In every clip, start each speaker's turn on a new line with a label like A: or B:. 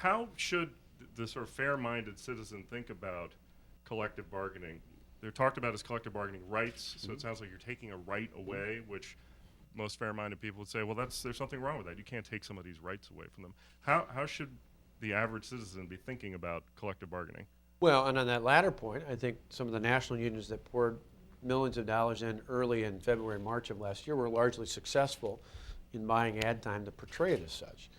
A: how should the sort of fair-minded citizen think about collective bargaining? They're talked about as collective bargaining rights, so it sounds like you're taking a right away, which most fair-minded people would say, well, there's something wrong with that. You can't take somebody's rights away from them. How should the average citizen be thinking about collective bargaining?
B: Well, and on that latter point, I think some of the national unions that poured millions of dollars in early in February and March of last year were largely successful in buying ad time to portray it as such.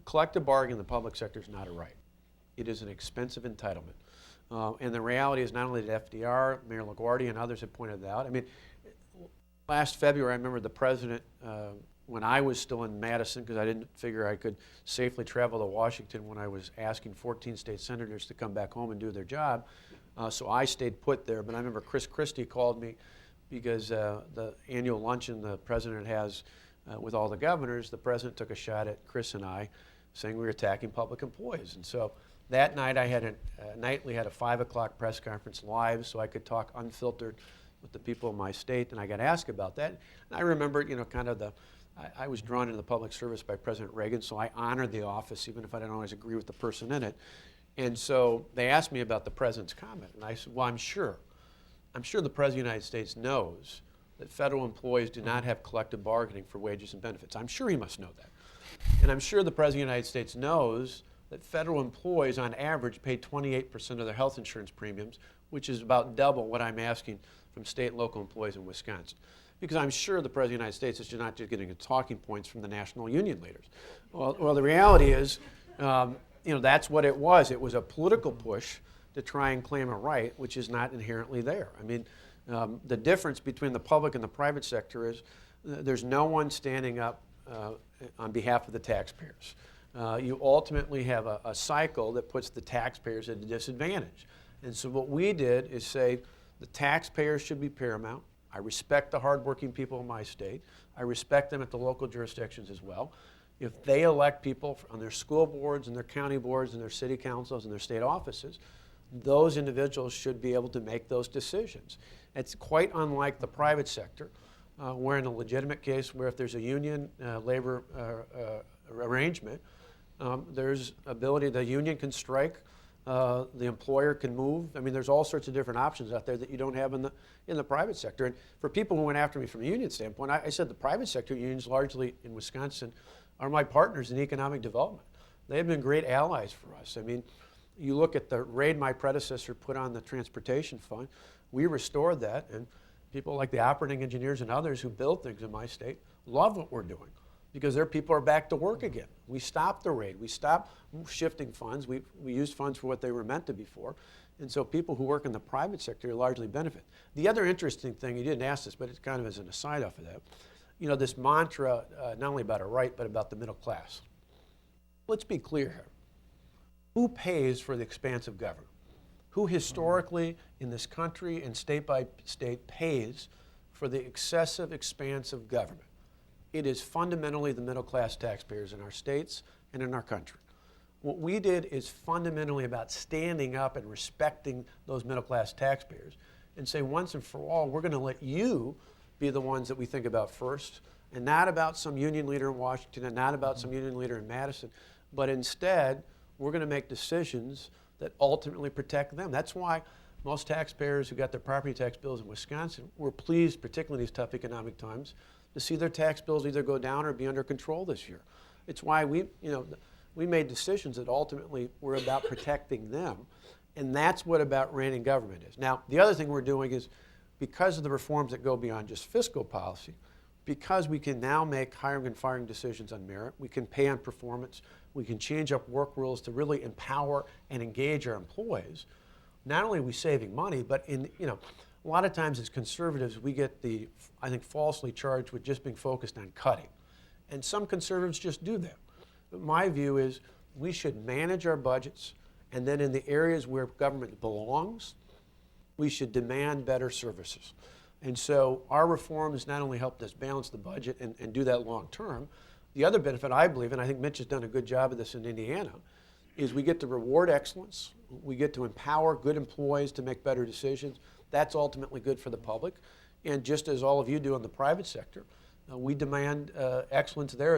B: Collective bargaining in the public sector is not a right. It is an expensive entitlement. And the reality is not only did FDR, Mayor LaGuardia, and others have pointed it out. I mean, last February, I remember the president, when I was still in Madison, because I didn't figure I could safely travel to Washington when I was asking 14 state senators to come back home and do their job. So I stayed put there. But I remember Chris Christie called me because the annual luncheon the president has with all the governors, the president took a shot at Chris and I, saying we were attacking public employees. And so that night I had nightly had a 5 o'clock press conference live so I could talk unfiltered with the people in my state, and I got asked about that. And I remember, kind of I was drawn into the public service by President Reagan, so I honored the office even if I didn't always agree with the person in it. And so they asked me about the president's comment, and I said, well, I'm sure the President of the United States knows that federal employees do not have collective bargaining for wages and benefits. I'm sure he must know that. And I'm sure the President of the United States knows that federal employees on average pay 28% of their health insurance premiums, which is about double what I'm asking from state and local employees in Wisconsin. Because I'm sure the President of the United States is not just getting talking points from the national union leaders. Well, the reality is, that's what it was. It was a political push to try and claim a right, which is not inherently there. I mean, the difference between the public and the private sector is there's no one standing up on behalf of the taxpayers. You ultimately have a cycle that puts the taxpayers at a disadvantage. And so what we did is say the taxpayers should be paramount. I respect the hardworking people in my state. I respect them at the local jurisdictions as well. If they elect people on their school boards and their county boards and their city councils and their state offices, those individuals should be able to make those decisions. It's quite unlike the private sector, where in a legitimate case where if there's a union labor arrangement, there's ability, the union can strike, the employer can move. I mean, there's all sorts of different options out there that you don't have in the private sector. And for people who went after me from a union standpoint, I said the private sector unions largely in Wisconsin are my partners in economic development. They have been great allies for us. I mean, you look at the raid my predecessor put on the transportation fund, we restored that, and people like the operating engineers and others who build things in my state love what we're doing because their people are back to work again. We stopped the raid. We stopped shifting funds. We used funds for what they were meant to be for. And so people who work in the private sector largely benefit. The other interesting thing, you didn't ask this, but it's kind of as an aside off of that, this mantra, not only about a right, but about the middle class. Let's be clear here. Who pays for the expanse of government? Who historically in this country and state by state pays for the excessive expanse of government? It is fundamentally the middle class taxpayers in our states and in our country. What we did is fundamentally about standing up and respecting those middle class taxpayers and say once and for all, we're going to let you be the ones that we think about first, and not about some union leader in Washington and not about some union leader in Madison, but instead we're going to make decisions that ultimately protect them. That's why most taxpayers who got their property tax bills in Wisconsin were pleased, particularly in these tough economic times, to see their tax bills either go down or be under control this year. It's why we made decisions that ultimately were about protecting them, and that's what about reining government is. Now, the other thing we're doing is because of the reforms that go beyond just fiscal policy, because we can now make hiring and firing decisions on merit, we can pay on performance, we can change up work rules to really empower and engage our employees. Not only are we saving money, but a lot of times as conservatives, we get I think falsely charged with just being focused on cutting. And some conservatives just do that. But my view is we should manage our budgets, and then in the areas where government belongs, we should demand better services. And so our reforms not only helped us balance the budget and do that long term, the other benefit I believe, and I think Mitch has done a good job of this in Indiana, is we get to reward excellence, we get to empower good employees to make better decisions. That's ultimately good for the public. And just as all of you do in the private sector, we demand excellence there as well.